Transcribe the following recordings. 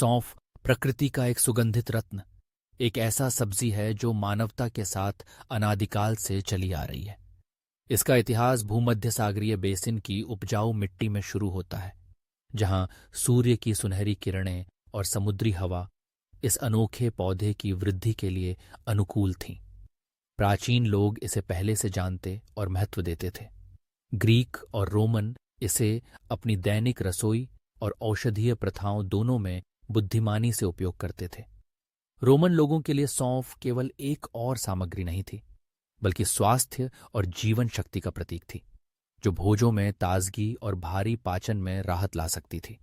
सौंफ प्रकृति का एक सुगंधित रत्न, एक ऐसा सब्जी है जो मानवता के साथ अनादिकाल से चली आ रही है। इसका इतिहास भूमध्य सागरीय बेसिन की उपजाऊ मिट्टी में शुरू होता है, जहां सूर्य की सुनहरी किरणें और समुद्री हवा इस अनोखे पौधे की वृद्धि के लिए अनुकूल थीं। प्राचीन लोग इसे पहले से जानते और महत्व देते थे। ग्रीक और रोमन इसे अपनी दैनिक रसोई और औषधीय प्रथाओं दोनों में बुद्धिमानी से उपयोग करते थे। रोमन लोगों के लिए सौंफ केवल एक और सामग्री नहीं थी, बल्कि स्वास्थ्य और जीवन शक्ति का प्रतीक थी, जो भोजों में ताजगी और भारी पाचन में राहत ला सकती थी।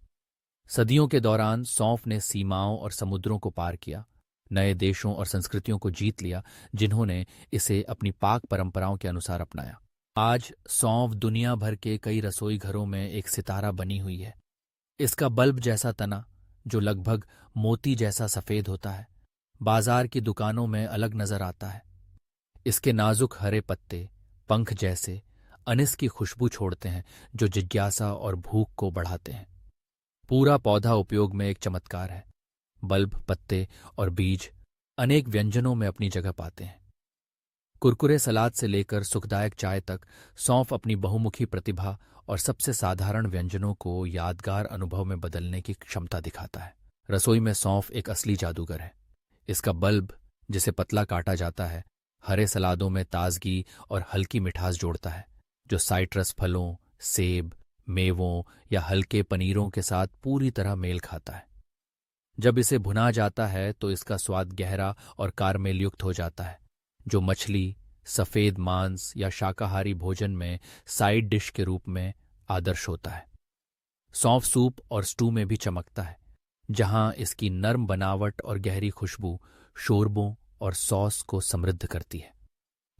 सदियों के दौरान सौंफ ने सीमाओं और समुद्रों को पार किया, नए देशों और संस्कृतियों को जीत लिया, जिन्होंने इसे अपनी पाक परंपराओं के अनुसार अपनाया। आज सौंफ दुनिया भर के कई रसोई घरों में एक सितारा बनी हुई है। इसका बल्ब जैसा तना, जो लगभग मोती जैसा सफेद होता है, बाजार की दुकानों में अलग नजर आता है। इसके नाजुक हरे पत्ते पंख जैसे अनिस की खुशबू छोड़ते हैं, जो जिज्ञासा और भूख को बढ़ाते हैं। पूरा पौधा उपयोग में एक चमत्कार है। बल्ब, पत्ते और बीज अनेक व्यंजनों में अपनी जगह पाते हैं। कुरकुरे सलाद से लेकर सुखदायक चाय तक सौंफ अपनी बहुमुखी प्रतिभा और सबसे साधारण व्यंजनों को यादगार अनुभव में बदलने की क्षमता दिखाता है। रसोई में सौंफ एक असली जादूगर है। इसका बल्ब, जिसे पतला काटा जाता है, हरे सलादों में ताजगी और हल्की मिठास जोड़ता है, जो साइट्रस फलों, सेब, मेवों या हल्के पनीरों के साथ पूरी तरह मेल खाता है। जब इसे भुना जाता है तो इसका स्वाद गहरा और कारमेलयुक्त हो जाता है, जो मछली, सफेद मांस या शाकाहारी भोजन में साइड डिश के रूप में आदर्श होता है। सौंफ सूप और स्टू में भी चमकता है, जहां इसकी नर्म बनावट और गहरी खुशबू शोरबों और सॉस को समृद्ध करती है।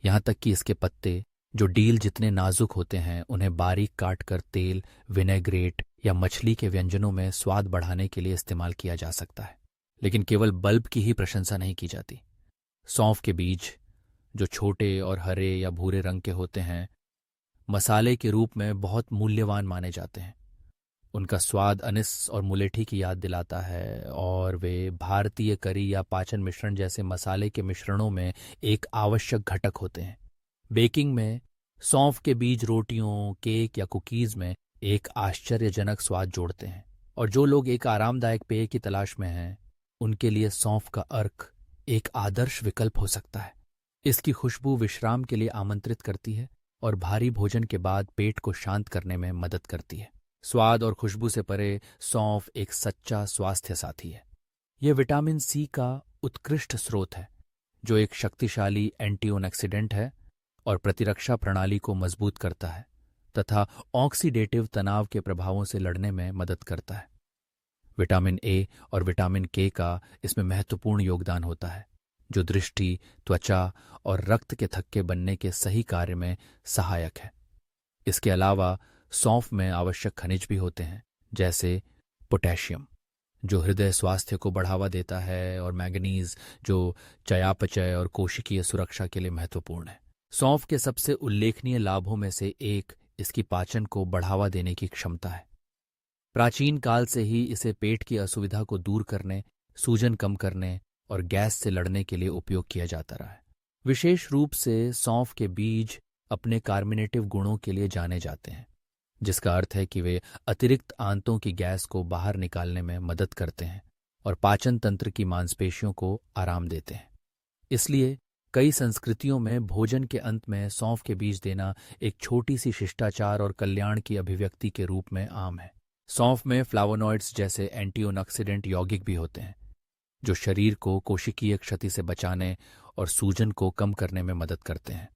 यहां तक कि इसके पत्ते, जो डील जितने नाजुक होते हैं, उन्हें बारीक काटकर तेल, विनेग्रेट या मछली के व्यंजनों में स्वाद बढ़ाने के लिए इस्तेमाल किया जा सकता है। लेकिन केवल बल्ब की ही प्रशंसा नहीं की जाती। सौंफ के बीज, जो छोटे और हरे या भूरे रंग के होते हैं, मसाले के रूप में बहुत मूल्यवान माने जाते हैं। उनका स्वाद अनिस और मुलेठी की याद दिलाता है, और वे भारतीय करी या पाचन मिश्रण जैसे मसाले के मिश्रणों में एक आवश्यक घटक होते हैं। बेकिंग में सौंफ के बीज रोटियों, केक या कुकीज में एक आश्चर्यजनक स्वाद जोड़ते हैं, और जो लोग एक आरामदायक पेय की तलाश में हैं, उनके लिए सौंफ का अर्क एक आदर्श विकल्प हो सकता है। इसकी खुशबू विश्राम के लिए आमंत्रित करती है और भारी भोजन के बाद पेट को शांत करने में मदद करती है। स्वाद और खुशबू से परे सौंफ एक सच्चा स्वास्थ्य साथी है। यह विटामिन सी का उत्कृष्ट स्रोत है, जो एक शक्तिशाली एंटीऑक्सीडेंट है और प्रतिरक्षा प्रणाली को मजबूत करता है तथा ऑक्सीडेटिव तनाव के प्रभावों से लड़ने में मदद करता है। विटामिन ए और विटामिन के का इसमें महत्वपूर्ण योगदान होता है, जो दृष्टि, त्वचा और रक्त के थक्के बनने के सही कार्य में सहायक है। इसके अलावा सौंफ में आवश्यक खनिज भी होते हैं, जैसे पोटेशियम, जो हृदय स्वास्थ्य को बढ़ावा देता है, और मैंगनीज, जो चयापचय और कोशिकीय सुरक्षा के लिए महत्वपूर्ण है। सौंफ के सबसे उल्लेखनीय लाभों में से एक इसकी पाचन को बढ़ावा देने की क्षमता है। प्राचीन काल से ही इसे पेट की असुविधा को दूर करने, सूजन कम करने और गैस से लड़ने के लिए उपयोग किया जाता रहा है। विशेष रूप से सौंफ के बीज अपने कार्मिनेटिव गुणों के लिए जाने जाते हैं, जिसका अर्थ है कि वे अतिरिक्त आंतों की गैस को बाहर निकालने में मदद करते हैं और पाचन तंत्र की मांसपेशियों को आराम देते हैं। इसलिए कई संस्कृतियों में भोजन के अंत में सौंफ के बीज देना एक छोटी सी शिष्टाचार और कल्याण की अभिव्यक्ति के रूप में आम है। सौंफ में फ्लावोनॉइड्स जैसे एंटीऑक्सीडेंट यौगिक भी होते हैं, जो शरीर को कोशिकीय क्षति से बचाने और सूजन को कम करने में मदद करते हैं।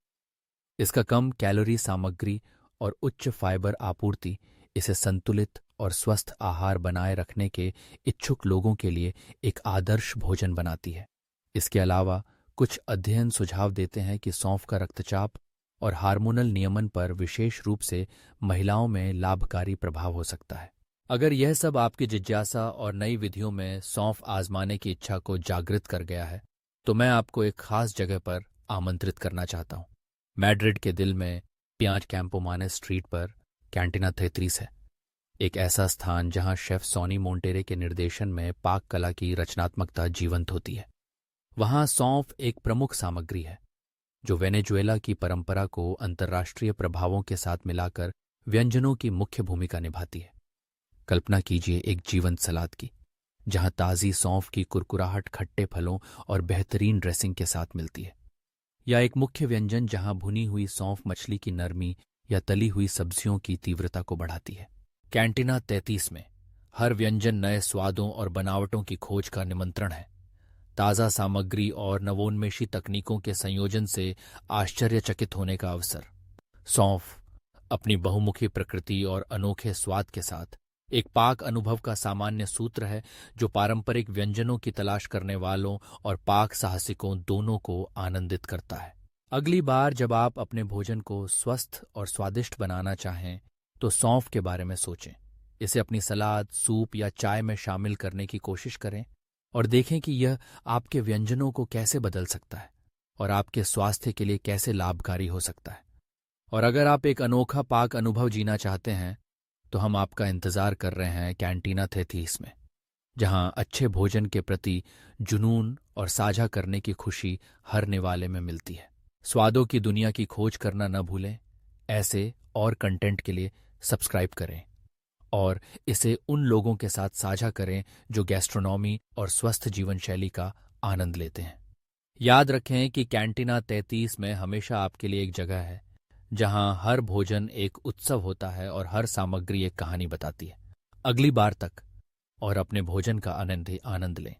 इसका कम कैलोरी सामग्री और उच्च फाइबर आपूर्ति इसे संतुलित और स्वस्थ आहार बनाए रखने के इच्छुक लोगों के लिए एक आदर्श भोजन बनाती है। इसके अलावा कुछ अध्ययन सुझाव देते हैं कि सौंफ का रक्तचाप और हार्मोनल नियमन पर विशेष रूप से महिलाओं में लाभकारी प्रभाव हो सकता है। अगर यह सब आपकी जिज्ञासा और नई विधियों में सौंफ आजमाने की इच्छा को जागृत कर गया है, तो मैं आपको एक खास जगह पर आमंत्रित करना चाहता हूँ। मैड्रिड के दिल में पियाज कैंपोमाने स्ट्रीट पर कैंटिना 33 है। एक ऐसा स्थान जहां शेफ सोनी मोंटेरे के निर्देशन में पाक कला की रचनात्मकता जीवंत होती है। वहां सौंफ एक प्रमुख सामग्री है जो वेनेजुएला की परंपरा को अंतर्राष्ट्रीय प्रभावों के साथ मिलाकर व्यंजनों की मुख्य भूमिका निभाती है। कल्पना कीजिए एक जीवंत सलाद की, जहां ताज़ी सौंफ की कुरकुराहट खट्टे फलों और बेहतरीन ड्रेसिंग के साथ मिलती है, या एक मुख्य व्यंजन जहां भुनी हुई सौंफ मछली की नरमी या तली हुई सब्जियों की तीव्रता को बढ़ाती है। कैंटीना 33 में हर व्यंजन नए स्वादों और बनावटों की खोज का निमंत्रण है। ताज़ा सामग्री और नवोन्मेषी तकनीकों के संयोजन से आश्चर्यचकित होने का अवसर। सौंफ अपनी बहुमुखी प्रकृति और अनोखे स्वाद के साथ एक पाक अनुभव का सामान्य सूत्र है जो पारंपरिक व्यंजनों की तलाश करने वालों और पाक साहसिकों दोनों को आनंदित करता है। अगली बार जब आप अपने भोजन को स्वस्थ और स्वादिष्ट बनाना चाहें तो सौंफ के बारे में सोचें। इसे अपनी सलाद, सूप या चाय में शामिल करने की कोशिश करें और देखें कि यह आपके व्यंजनों को कैसे बदल सकता है और आपके स्वास्थ्य के लिए कैसे लाभकारी हो सकता है। और अगर आप एक अनोखा पाक अनुभव जीना चाहते हैं तो हम आपका इंतजार कर रहे हैं कैंटीना 33 में, जहां अच्छे भोजन के प्रति जुनून और साझा करने की खुशी हर निवाले में मिलती है। स्वादों की दुनिया की खोज करना न भूलें। ऐसे और कंटेंट के लिए सब्सक्राइब करें और इसे उन लोगों के साथ साझा करें जो गैस्ट्रोनॉमी और स्वस्थ जीवन शैली का आनंद लेते हैं। याद रखें कि कैंटीना 33 में हमेशा आपके लिए एक जगह है जहां हर भोजन एक उत्सव होता है और हर सामग्री एक कहानी बताती है। अगली बार तक और अपने भोजन का आनंद लें।